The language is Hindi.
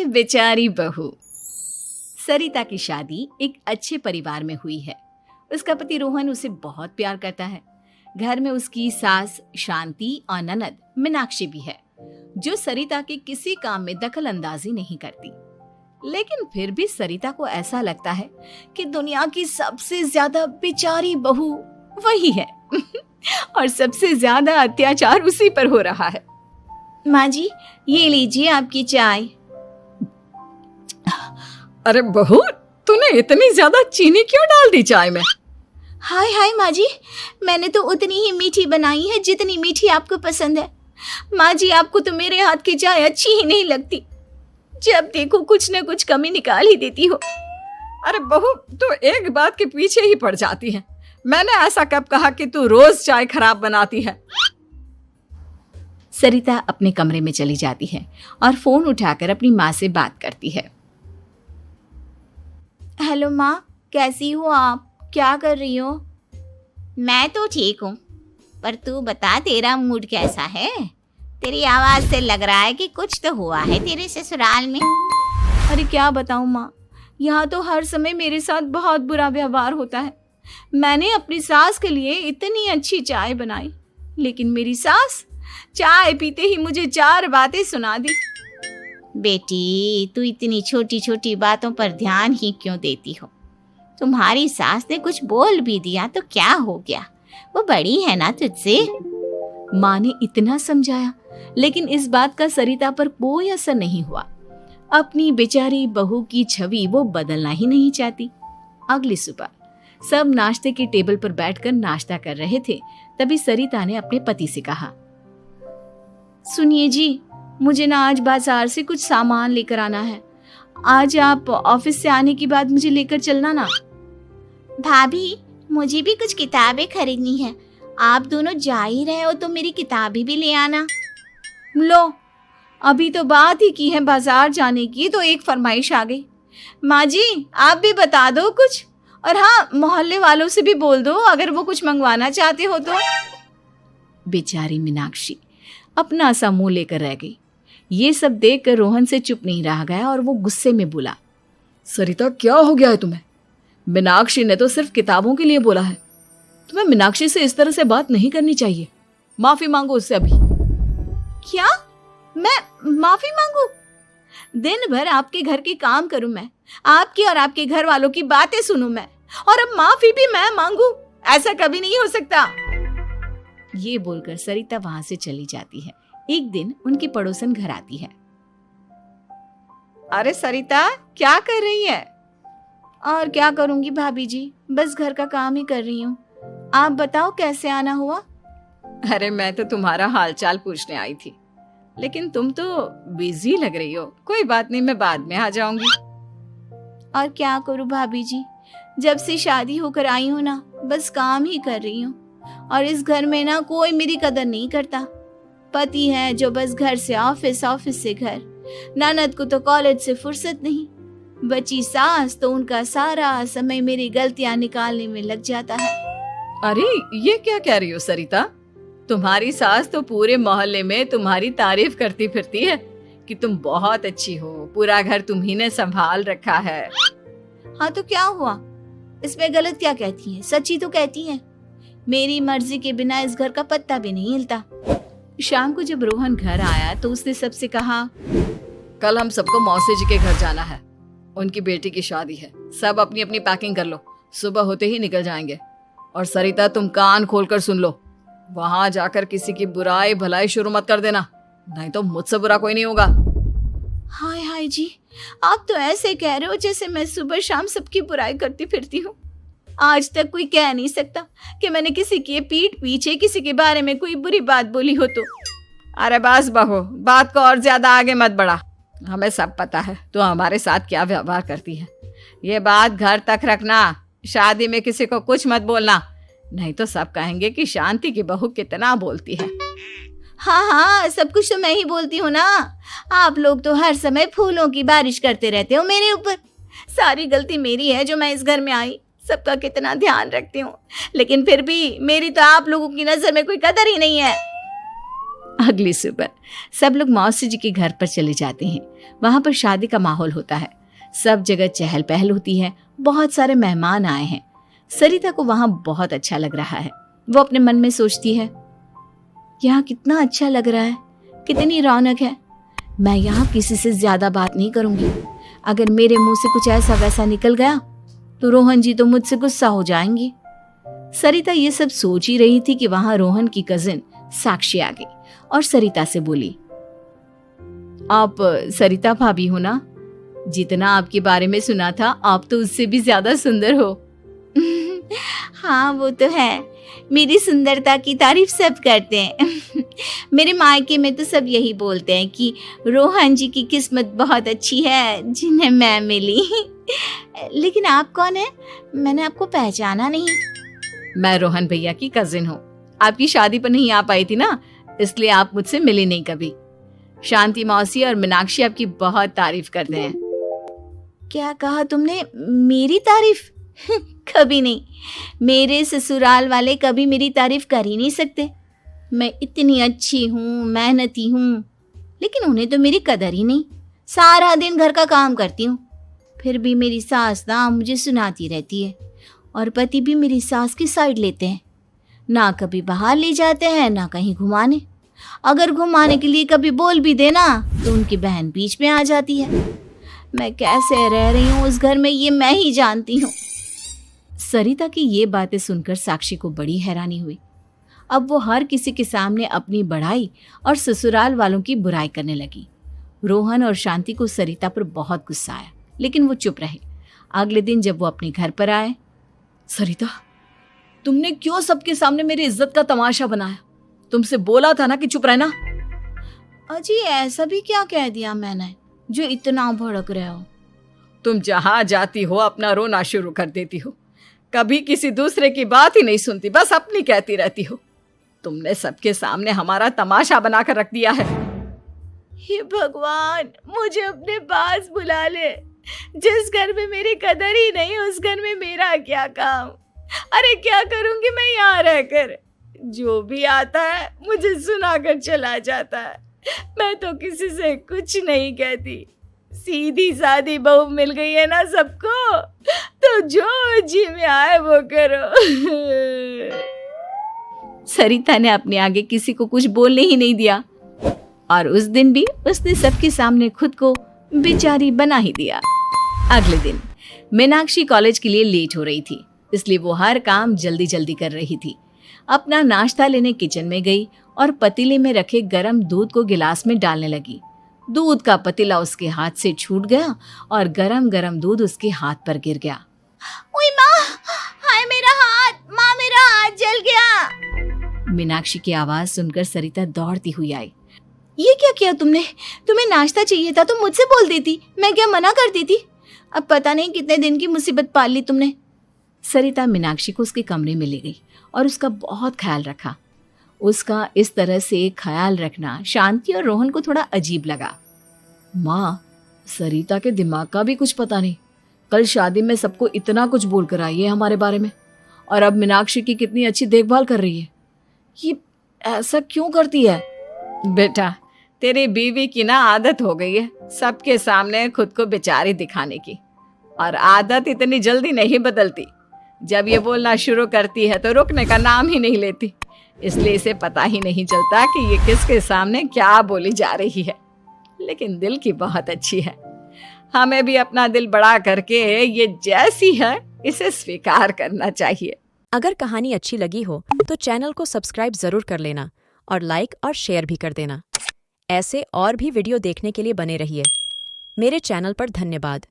बेचारी बहू। सरिता की शादी एक अच्छे परिवार में हुई है। उसका पति रोहन उसे बहुत प्यार करता है। घर में उसकी सास शांति और ननद मीनाक्षी भी है, जो सरिता के किसी काम में दखल अंदाजी नहीं करती। लेकिन फिर भी सरिता को ऐसा लगता है कि दुनिया की सबसे ज्यादा बेचारी बहू वही है और सबसे ज्यादा अत्याचार उसी पर हो रहा है। माँ जी, ये लीजिए आपकी चाय। अरे बहू, तूने इतनी ज्यादा चीनी क्यों डाल दी चाय में? हाय हाय माँ जी, मैंने तो उतनी ही मीठी बनाई है जितनी मीठी आपको पसंद है। माँ जी, आपको तो मेरे हाथ की चाय अच्छी ही नहीं लगती। जब देखो कुछ न कुछ कमी निकाल ही देती हो। अरे बहू, तू एक बात के पीछे ही पड़ जाती है। मैंने ऐसा कब कहा कि तू रोज चाय खराब बनाती है? सरिता अपने कमरे में चली जाती है और फोन उठाकर अपनी माँ से बात करती है। हेलो माँ, कैसी हो आप? क्या कर रही हो? मैं तो ठीक हूँ, पर तू बता, तेरा मूड कैसा है? तेरी आवाज से लग रहा है कि कुछ तो हुआ है तेरे ससुराल में। अरे क्या बताऊँ माँ, यहाँ तो हर समय मेरे साथ बहुत बुरा व्यवहार होता है। मैंने अपनी सास के लिए इतनी अच्छी चाय बनाई, लेकिन मेरी सास चाय पीते ही मुझे 4 बातें सुना दी। बेटी, तू इतनी छोटी छोटी बातों पर ध्यान ही क्यों देती हो? तुम्हारी सास ने कुछ बोल भी दिया तो क्या हो गया? वो बड़ी है ना तुझसे। माँ ने इतना समझाया, लेकिन इस बात का सरिता पर कोई असर नहीं हुआ। अपनी बेचारी बहू की छवि वो बदलना ही नहीं चाहती। अगली सुबह सब नाश्ते की टेबल पर बैठकर नाश्ता कर रहे थे, तभी सरिता ने अपने पति से कहा, सुनिए जी, मुझे ना आज बाजार से कुछ सामान लेकर आना है। आज आप ऑफिस से आने के बाद मुझे लेकर चलना ना। भाभी, मुझे भी कुछ किताबें खरीदनी है। आप दोनों जा ही रहे हो तो मेरी किताबें भी ले आना। लो, अभी तो बात ही की है बाजार जाने की, तो एक फरमाइश आ गई। माँ जी, आप भी बता दो कुछ, और हाँ, मोहल्ले वालों से भी बोल दो अगर वो कुछ मंगवाना चाहते हो तो। बेचारी मीनाक्षी अपना सा मुंह लेकर रह गई। ये सब देखकर रोहन से चुप नहीं रह गया और वो गुस्से में बोला, सरिता, क्या हो गया है तुम्हें? मीनाक्षी ने तो सिर्फ किताबों के लिए बोला है। तुम्हें मीनाक्षी से इस तरह से बात नहीं करनी चाहिए। माफी मांगो उससे अभी। क्या? मैं माफी मांगू? दिन भर आपके घर के काम करूं मैं, आपकी और आपके घर वालों की बातें सुनूं मैं, और अब माफी भी मैं मांगू? ऐसा कभी नहीं हो सकता। ये बोलकर सरिता वहां से चली जाती है। एक दिन उनकी पड़ोसन घर आती है। अरे सरिता, क्या कर रही है? और क्या करूंगी भाभी जी, बस घर का काम ही कर रही हूँ। आप बताओ कैसे आना हुआ? अरे मैं तो तुम्हारा हालचाल पूछने आई थी, लेकिन तुम तो बिजी लग रही हो। कोई बात नहीं, मैं बाद में आ जाऊंगी। और क्या करूं भाभी जी, जब से शादी होकर आई हूँ ना, बस काम ही कर रही हूँ। और इस घर में ना कोई मेरी कदर नहीं करता। पति है जो बस घर से ऑफिस, ऑफिस से घर। ननद को तो कॉलेज से फुर्सत नहीं। बची सास तो उनका सारा समय मेरी गलतियां निकालने में लग जाता है। अरे ये क्या कह रही हो सरिता? तुम्हारी सास तो पूरे मोहल्ले में तुम्हारी तारीफ करती फिरती है कि तुम बहुत अच्छी हो, पूरा घर तुम्ही ने संभाल रखा है। हाँ तो क्या हुआ? इसमें गलत क्या कहती है? सच्ची तो कहती है। मेरी मर्जी के बिना इस घर का पत्ता भी नहीं हिलता। शाम को जब रोहन घर आया तो उसने सबसे कहा, कल हम सबको मौसी जी के घर जाना है। उनकी बेटी की शादी है। सब अपनी अपनी पैकिंग कर लो, सुबह होते ही निकल जाएंगे। और सरिता, तुम कान खोलकर सुन लो, वहां जाकर किसी की बुराई भलाई शुरू मत कर देना, नहीं तो मुझसे बुरा कोई नहीं होगा। हाय हाय जी, आप तो ऐसे कह रहे हो जैसे मैं सुबह शाम सबकी बुराई करती फिरती हूँ। आज तक कोई कह नहीं सकता कि मैंने किसी की पीठ पीछे किसी के बारे में कोई बुरी बात बोली हो तो। अरे बस बहू, बात को और ज्यादा आगे मत बढ़ा। हमें सब पता है तो हमारे साथ क्या व्यवहार करती है। ये बात घर तक रखना, शादी में किसी को कुछ मत बोलना, नहीं तो सब कहेंगे कि शांति की बहू कितना बोलती है। हाँ हाँ, सब कुछ तो मैं ही बोलती हूँ ना। आप लोग तो हर समय फूलों की बारिश करते रहते हो मेरे ऊपर। सारी गलती मेरी है जो मैं इस घर में आई। सबका कितना ध्यान रखती हूँ, लेकिन फिर भी मेरी तो आप लोगों की नजर में कोई कदर ही नहीं है। अगली सुबह सब लोग मौसी जी के घर पर चले जाते हैं। वहां पर शादी का माहौल होता है, सब जगह चहल पहल होती है, बहुत सारे मेहमान आए हैं। सरिता को वहां बहुत अच्छा लग रहा है। वो अपने मन में सोचती है, यहाँ कितना अच्छा लग रहा है, कितनी रौनक है। मैं यहाँ किसी से ज्यादा बात नहीं करूंगी। अगर मेरे मुंह से कुछ ऐसा वैसा निकल गया तो रोहन जी तो मुझसे गुस्सा हो जाएंगी। सरिता ये सब सोच ही रही थी कि वहां रोहन की कजिन साक्षी आ गई और सरिता से बोली, आप सरिता भाभी हो ना? जितना आपके बारे में सुना था आप तो उससे भी ज्यादा सुंदर हो। हाँ वो तो है, मेरी सुंदरता की तारीफ सब करते हैं। मेरे मायके में तो सब यही बोलते हैं कि रोहन जी की किस्मत बहुत अच्छी है जिन्हें मैं मिली। लेकिन आप कौन है? मैंने आपको पहचाना नहीं। मैं रोहन भैया की कजिन हूँ। आपकी शादी पर नहीं आ पाई थी ना, इसलिए आप मुझसे मिली नहीं कभी। शांति मौसी और मीनाक्षी आपकी बहुत तारीफ करते हैं। क्या कहा तुमने? मेरी तारीफ? कभी नहीं। मेरे ससुराल वाले कभी मेरी तारीफ कर ही नहीं सकते। मैं इतनी अच्छी हूँ, मेहनती हूँ, लेकिन उन्हें तो मेरी कदर ही नहीं। सारा दिन घर का काम करती हूँ, फिर भी मेरी सास ना मुझे सुनाती रहती है और पति भी मेरी सास की साइड लेते हैं। ना कभी बाहर ले जाते हैं ना कहीं घुमाने। अगर घुमाने के लिए कभी बोल भी देना तो उनकी बहन बीच में आ जाती है। मैं कैसे रह रही हूँ उस घर में ये मैं ही जानती हूँ। सरिता की ये बातें सुनकर साक्षी को बड़ी हैरानी हुई। अब वो हर किसी के सामने अपनी बढ़ाई और ससुराल वालों की बुराई करने लगी। रोहन और शांति को सरिता पर बहुत गुस्सा आया, लेकिन वो चुप रहे। अगले दिन जब वो अपने घर पर आए, सरिता, तुमने क्यों सबके सामने मेरी इज्जत का तमाशा बनाया? तुमसे बोला था ना कि चुप रहना। अजी ऐसा भी क्या कह दिया मैंने जो इतना भड़क रहे हो? तुम जहां जाती हो अपना रोना शुरू कर देती हो, कभी किसी दूसरे की बात ही नहीं सुनती, बस अपनी कहती रहती हो। तुमने सबके सामने हमारा तमाशा बनाकर रख दिया है। हे भगवान, मुझे अपने पास बुला ले। जिस घर में मेरी कदर ही नहीं उस घर में मेरा क्या काम? अरे क्या करूंगी मैं यहाँ रहकर? जो भी आता है मुझे सुनाकर चला जाता है। मैं तो किसी से कुछ नहीं कहती। सीधी सादी बहू मिल गई है ना सबको, तो जो जी में आए वो करो। सरिता ने अपने आगे किसी को कुछ बोलने ही नहीं दिया और उस दिन भी उसने सबके सामने खुद को बेचारी बना ही दिया। अगले दिन मीनाक्षी कॉलेज के लिए लेट हो रही थी, इसलिए वो हर काम जल्दी जल्दी कर रही थी। अपना नाश्ता लेने किचन में गई और पतीले में रखे गरम दूध को गिलास में डालने लगी। दूध का पतीला उसके हाथ से छूट गया और गरम गरम दूध उसके हाथ पर गिर गया। ओए माँ, हाय मेरा हाथ, माँ मेरा हाथ जल गया। मीनाक्षी की आवाज सुनकर सरिता दौड़ती हुई आई। ये क्या किया तुमने? तुम्हें नाश्ता चाहिए था तो मुझसे बोल देती, मैं क्या मना कर देती? अब पता नहीं कितने दिन की मुसीबत पाल ली तुमने। सरिता मीनाक्षी को उसके कमरे में ले गई और उसका बहुत ख्याल रखा। उसका इस तरह से ख्याल रखना शांति और रोहन को थोड़ा अजीब लगा। माँ, सरिता के दिमाग का भी कुछ पता नहीं। कल शादी में सबको इतना कुछ बोल कर आई है हमारे बारे में, और अब मीनाक्षी की कितनी अच्छी देखभाल कर रही है। ये ऐसा क्यों करती है? बेटा, तेरी बीवी की ना आदत हो गई है सबके सामने खुद को बेचारी दिखाने की, और आदत इतनी जल्दी नहीं बदलती। जब ये बोलना शुरू करती है तो रुकने का नाम ही नहीं लेती, इसलिए इसे पता ही नहीं चलता कि ये किसके सामने क्या बोली जा रही है। लेकिन दिल की बहुत अच्छी है। हमें भी अपना दिल बड़ा करके ये जैसी है इसे स्वीकार करना चाहिए। अगर कहानी अच्छी लगी हो तो चैनल को सब्सक्राइब जरूर कर लेना और लाइक और शेयर भी कर देना। ऐसे और भी वीडियो देखने के लिए बने रहिए। मेरे चैनल पर धन्यवाद।